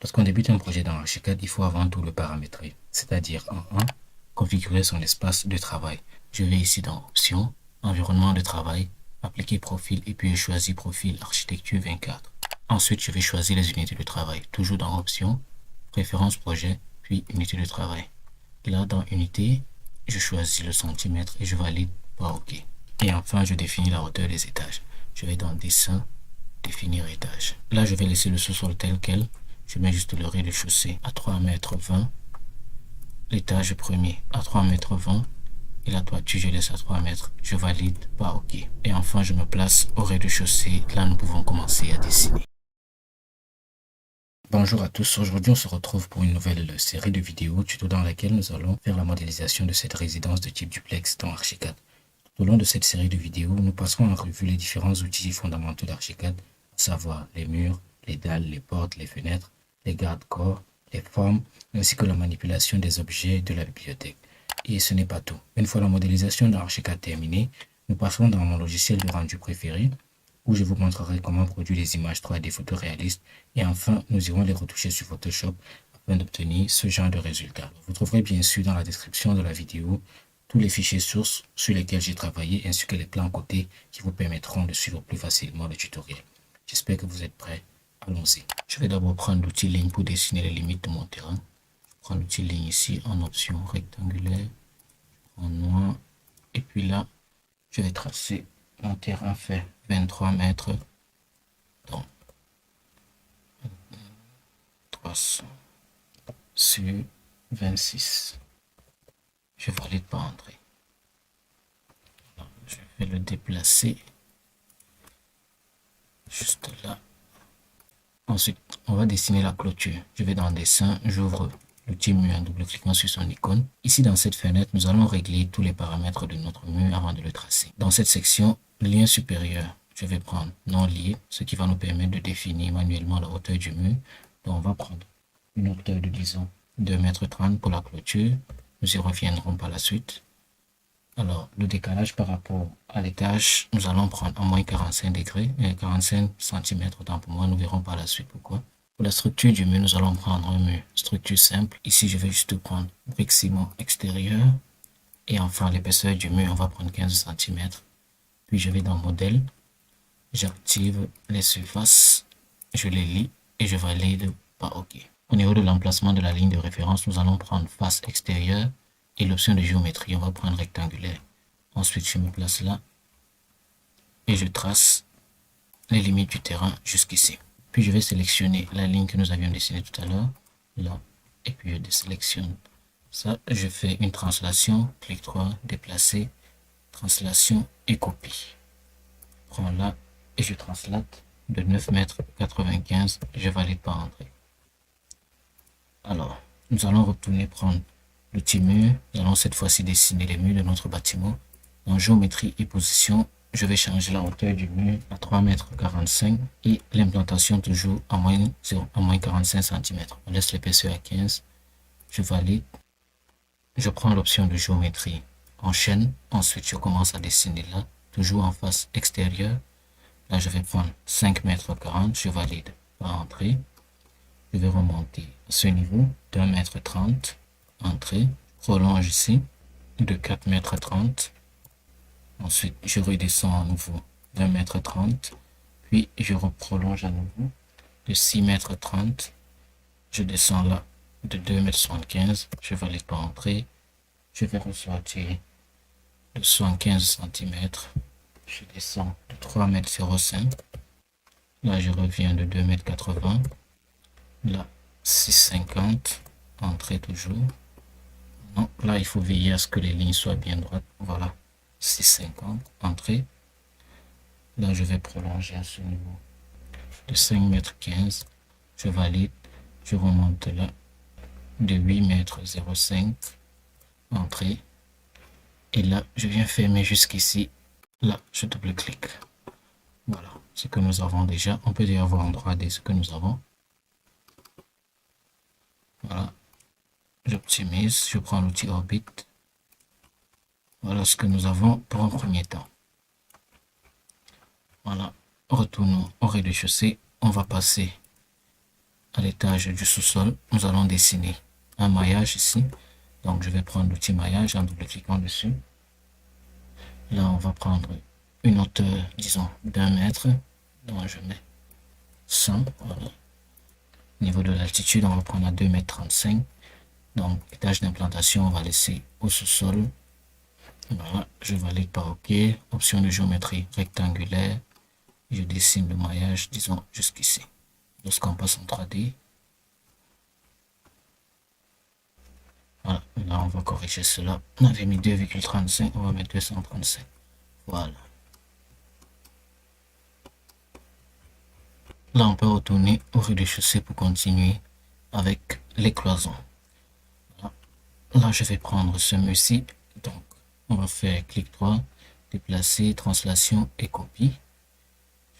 Lorsqu'on débute un projet dans Archicad, il faut avant tout le paramétrer, c'est-à-dire en 1, configurer son espace de travail. Je vais ici dans Options, Environnement de travail, Appliquer profil et puis je choisis Profil Architecture 24. Ensuite, je vais choisir les unités de travail, toujours dans Options, Préférences projet, puis Unité de travail. Là, dans Unité, je choisis le centimètre et je valide par OK. Et enfin, je définis la hauteur des étages. Je vais dans Dessin, Définir étage. Là, je vais laisser le sous-sol tel quel. Je mets juste le rez-de-chaussée à 3,20 m, l'étage premier à 3,20 m et la toiture, je laisse à 3 mètres. Je valide par OK. Et enfin, je me place au rez-de-chaussée. Là, nous pouvons commencer à dessiner. Bonjour à tous, aujourd'hui on se retrouve pour une nouvelle série de vidéos tuto dans laquelle nous allons faire la modélisation de cette résidence de type duplex dans Archicad. Tout au long de cette série de vidéos, nous passerons en revue les différents outils fondamentaux d'Archicad, à savoir les murs, les dalles, les portes, les fenêtres, les garde-corps, les formes, ainsi que la manipulation des objets de la bibliothèque. Et ce n'est pas tout. Une fois la modélisation d'Archicad terminée, nous passerons dans mon logiciel de rendu préféré, où je vous montrerai comment produire des images 3D photoréalistes et enfin nous irons les retoucher sur Photoshop afin d'obtenir ce genre de résultats. Vous trouverez bien sûr dans la description de la vidéo tous les fichiers sources sur lesquels j'ai travaillé ainsi que les plans côté qui vous permettront de suivre plus facilement le tutoriel. J'espère que vous êtes prêts. Allons-y. Je vais d'abord prendre l'outil ligne pour dessiner les limites de mon terrain. Je prends l'outil ligne ici en option rectangulaire, en noir et puis là je vais tracer. Mon terrain fait 23 mètres, donc 300 sur 26. Je valide par entrée. Alors, je vais le déplacer juste là. Ensuite, on va dessiner la clôture. Je vais dans Dessin, j'ouvre l'outil mur en double-cliquant sur son icône. Ici, dans cette fenêtre, nous allons régler tous les paramètres de notre mur avant de le tracer. Dans cette section, lien supérieur, je vais prendre non lié, ce qui va nous permettre de définir manuellement la hauteur du mur. Donc, on va prendre une hauteur de, disons, 2,30 m pour la clôture. Nous y reviendrons par la suite. Alors, le décalage par rapport à l'étage, nous allons prendre à moins 45 degrés, 45 cm, autant pour moi, nous verrons par la suite pourquoi. Pour la structure du mur, nous allons prendre un mur structure simple. Ici, je vais juste prendre brique ciment extérieur. Et enfin, l'épaisseur du mur, on va prendre 15 cm. Puis, je vais dans Modèle. J'active les surfaces. Je les lis et je valide par OK. Au niveau de l'emplacement de la ligne de référence, nous allons prendre face extérieure. Et l'option de géométrie, on va prendre rectangulaire. Ensuite, je me place là. Et je trace les limites du terrain jusqu'ici. Puis je vais sélectionner la ligne que nous avions dessinée tout à l'heure, là, et puis je désélectionne ça. Je fais une translation, clic droit, déplacer, translation et copie. Je prends là et je translate de 9,95 m, je valide par entrée. Alors, nous allons retourner prendre l'outil mur. Nous allons cette fois-ci dessiner les murs de notre bâtiment. En géométrie et position, je vais changer la hauteur du mur à 3,45 m et l'implantation toujours à moins 45 cm. On laisse l'épaisseur à 15. Je valide. Je prends l'option de géométrie. Enchaîne. Ensuite, je commence à dessiner là, toujours en face extérieure. Là, je vais prendre 5,40 m. Je valide par entrée. Je vais remonter à ce niveau d'1,30 m. Entrée. Prolonge ici de 4,30 m. Ensuite, je redescends à nouveau d'1,30 m, puis je reprolonge à nouveau de 6,30 m. Je descends là de 2,75 m. Je valide par entrée. Je vais ressortir de 75 cm. Je descends de 3,05 m. Là, je reviens de 2,80 m. Là, 6,50 m. Entrée toujours. Non, là, il faut veiller à ce que les lignes soient bien droites. Voilà. 6,50, entrée. Là, je vais prolonger à ce niveau de 5,15 m. Je valide. Je remonte là de 8,05 m. Entrée. Et là, je viens fermer jusqu'ici. Là, je double-clique. Voilà ce que nous avons déjà. On peut déjà voir en 3D ce que nous avons. Voilà. J'optimise. Je prends l'outil Orbit. Voilà ce que nous avons pour un premier temps. Voilà, retournons au rez-de-chaussée. On va passer à l'étage du sous-sol, nous allons dessiner un maillage ici. Donc, je vais prendre l'outil maillage en double-cliquant dessus. Là, on va prendre une hauteur, disons, d'1 mètre. Donc, je mets 100. Voilà. Niveau de l'altitude, on va prendre à 2,35 m. Donc, étage d'implantation, on va laisser au sous-sol. Voilà, je valide par OK. Option de géométrie rectangulaire. Je dessine le maillage, disons, jusqu'ici. Lorsqu'on passe en 3D. Voilà, là, on va corriger cela. On avait mis 2,35, on va mettre 235. Voilà. Là, on peut retourner au rez-de-chaussée pour continuer avec les cloisons. Là, je vais prendre ce mur-ci. Donc, on va faire clic droit, déplacer, translation et copie.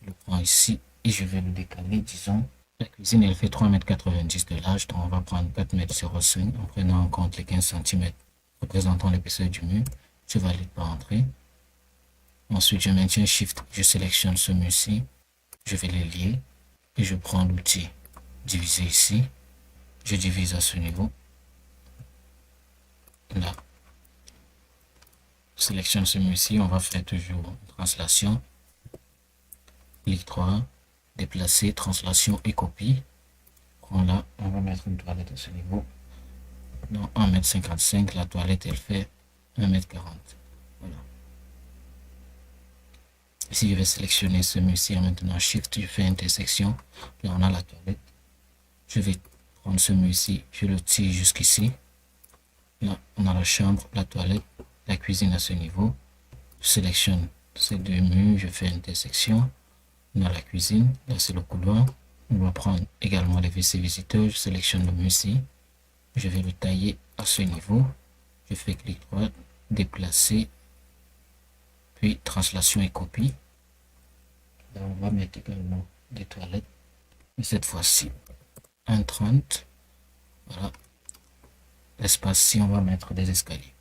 Je le prends ici et je vais le décaler, disons. La cuisine, elle fait 3,90 m de large, donc on va prendre 4,05 m en prenant en compte les 15 cm représentant l'épaisseur du mur. Je valide par entrée. Ensuite, je maintiens Shift, je sélectionne ce mur-ci. Je vais les lier et je prends l'outil diviser ici. Je divise à ce niveau. Là. Je sélectionne ce mur-ci, on va faire toujours une translation. Clic droit, déplacer, translation et copie. Là, on va mettre une toilette à ce niveau. Donc 1,55 m, la toilette elle fait 1,40 m. Voilà. Ici, je vais sélectionner ce mur-ci en maintenant Shift, je fais intersection. Là, on a la toilette. Je vais prendre ce mur-ci, je le tire jusqu'ici. Là, on a la chambre, la toilette, la cuisine à ce niveau. Je sélectionne ces deux murs, je fais intersection. On a la cuisine, là c'est le couloir. On va prendre également les WC visiteurs, je sélectionne le mur-ci. Je vais le tailler à ce niveau. Je fais clic droit, déplacer, puis translation et copie. Là, on va mettre également des toilettes. Mais cette fois-ci, 1,30. Voilà. L'espace-ci, on va mettre des escaliers.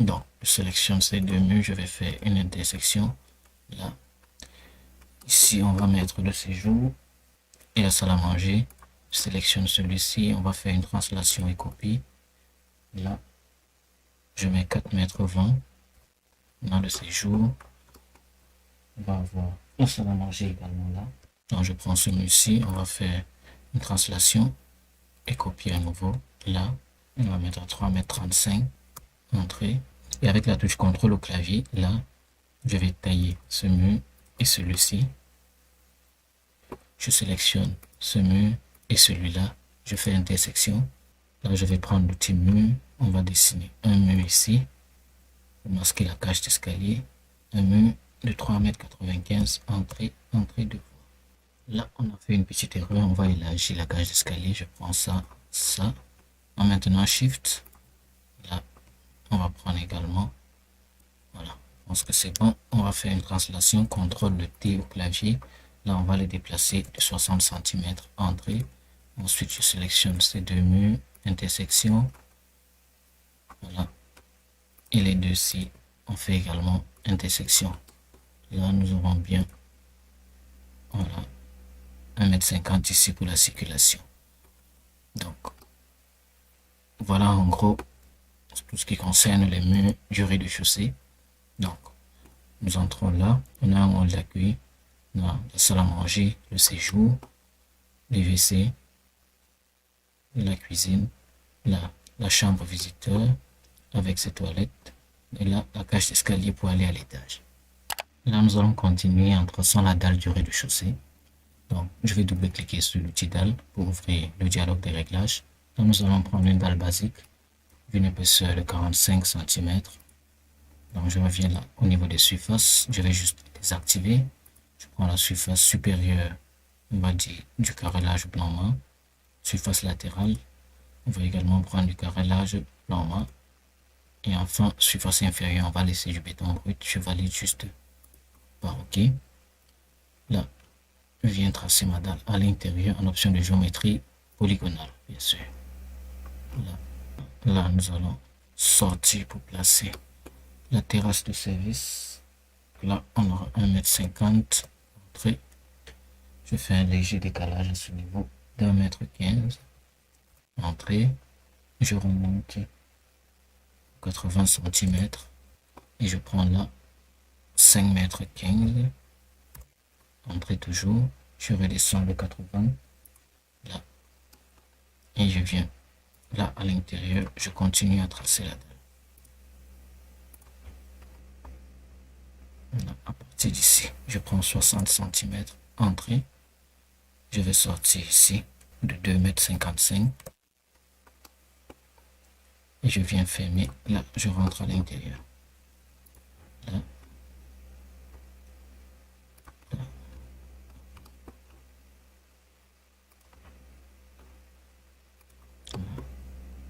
Donc, je sélectionne ces deux murs, je vais faire une intersection. Là. Ici, on va mettre le séjour et la salle à manger. Je sélectionne celui-ci, on va faire une translation et copie. Là, je mets 4,20 m. On a le séjour. On va avoir la salle à manger également là. Donc, je prends celui-ci, on va faire une translation et copier à nouveau. Là, on va mettre à 3,35 m. Entrée. Et avec la touche CTRL au clavier, là, je vais tailler ce mur et celui-ci. Je sélectionne ce mur et celui-là. Je fais intersection. Là, je vais prendre l'outil mur. On va dessiner un mur ici. Pour masquer la cage d'escalier. Un mur de 3,95 m. Entrée, entrée de voie. Là, on a fait une petite erreur. On va élargir la cage d'escalier. Je prends ça, ça. En maintenant Shift. Là, on va prendre également. Voilà. Je pense que c'est bon. On va faire une translation. CTRL le T au clavier. Là, on va les déplacer de 60 cm. Entrée. Ensuite, je sélectionne ces deux murs. Intersection. Voilà. Et les deux-ci, on fait également intersection. Là, nous aurons bien, voilà, 1,50 m ici pour la circulation. Donc, voilà en gros tout ce qui concerne les murs du rez-de-chaussée. Donc, nous entrons là, on a un hall d'accueil, on a la salle à manger, le séjour, les WC, la cuisine, là, la chambre visiteur avec ses toilettes, et là, la cage d'escalier pour aller à l'étage. Là, nous allons continuer en traçant la dalle du rez-de-chaussée. Donc, je vais double-cliquer sur l'outil dalle pour ouvrir le dialogue des réglages. Donc, nous allons prendre une dalle basique d'une épaisseur de 45 cm. Donc, je reviens là au niveau des surfaces. Je vais juste désactiver. Je prends la surface supérieure, on va dire du carrelage blanc-mat. Surface latérale, on va également prendre du carrelage blanc-mat. Et enfin, surface inférieure, on va laisser du béton brut. Je valide juste par OK. Là, je viens tracer ma dalle à l'intérieur en option de géométrie polygonale, bien sûr. Là, nous allons sortir pour placer la terrasse de service. Là, on aura 1,50 m. Entrée. Je fais un léger décalage à ce niveau d'1,15 m. Entrée, je remonte 80 cm et je prends là 5,15 m. Entrée toujours, je redescends de 80 là et je viens là à l'intérieur, je continue à tracer la dalle. Là, à partir d'ici, je prends 60 cm, entrée, je vais sortir ici de 2,55 m et je viens fermer, là je rentre à l'intérieur. Là, là.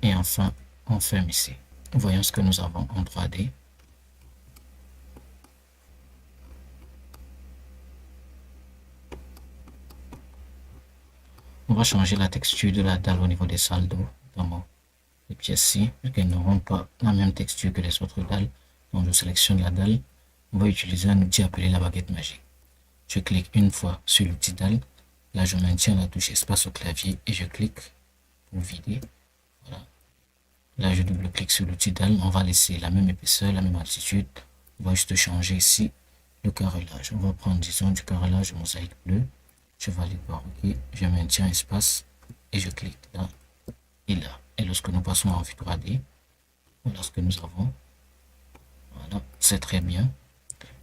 Et enfin, on ferme ici. Voyons ce que nous avons en 3D. On va changer la texture de la dalle au niveau des salles d'eau, notamment les pièces-ci, qu'elles n'auront pas la même texture que les autres dalles. Donc je sélectionne la dalle. On va utiliser un outil appelé la baguette magique. Je clique une fois sur l'outil dalle. Là, je maintiens la touche espace au clavier et je clique pour vider. Voilà. Là, je double-clique sur l'outil dalle. On va laisser la même épaisseur, la même altitude. On va juste changer ici le carrelage. On va prendre, disons, du carrelage mosaïque bleu. Je valide par OK. Je maintiens espace et je clique là et là. Et lorsque nous passons en vue 3D, voilà ce que nous avons. Voilà, c'est très bien.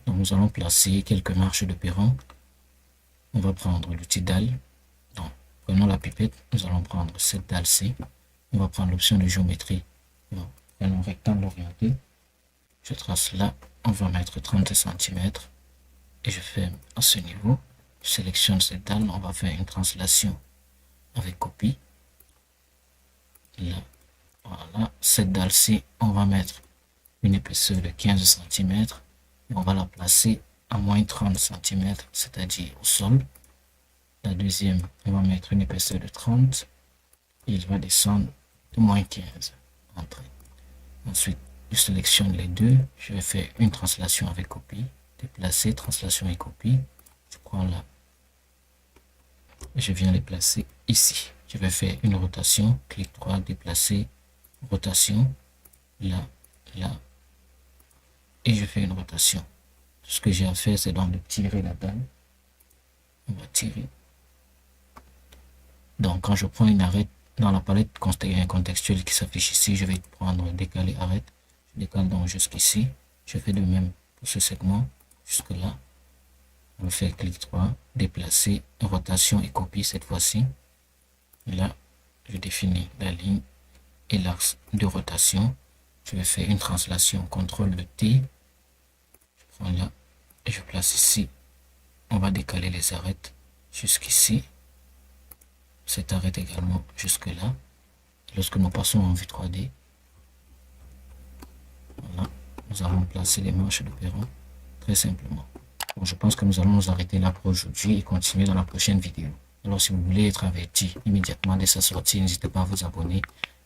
Donc, nous allons placer quelques marches de perron. On va prendre l'outil dalle. Donc, prenons la pipette. Nous allons prendre cette dalle-ci. On va prendre l'option de géométrie. Donc, prenons rectangle orienté. Je trace là. On va mettre 30 cm. Et je ferme à ce niveau. Je sélectionne cette dalle. On va faire une translation avec copie. Là. Voilà. Cette dalle-ci, on va mettre une épaisseur de 15 cm. Et on va la placer à moins 30 cm, c'est-à-dire au sol. La deuxième, on va mettre une épaisseur de 30 et il va descendre de moins 15. Entrée. Ensuite, je sélectionne les deux. Je vais faire une translation avec copie. Déplacer, translation et copie. Je prends là. Et je viens les placer ici. Je vais faire une rotation. Clic droit, déplacer, rotation. Là, là. Et je fais une rotation. Tout ce que j'ai à faire, c'est donc de tirer la dalle. On va tirer. Donc, quand je prends une arête, dans la palette contextuelle qui s'affiche ici, je vais prendre décaler arête. Je décale donc jusqu'ici. Je fais de même pour ce segment, jusque là. On va faire clic droit, déplacer, rotation et copie cette fois-ci. Là, je définis la ligne et l'axe de rotation. Je vais faire une translation, CTRL T. Je prends là et je place ici. On va décaler les arêtes jusqu'ici. Cette arête également jusque là. Lorsque nous passons en vue 3D, voilà, nous allons placer les marches de perron très simplement. Bon, je pense que nous allons nous arrêter là pour aujourd'hui et continuer dans la prochaine vidéo. Alors si vous voulez être averti immédiatement dès sa sortie, n'hésitez pas à vous abonner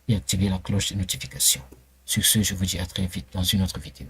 et activer la cloche de notification. Sur ce, je vous dis à très vite dans une autre vidéo.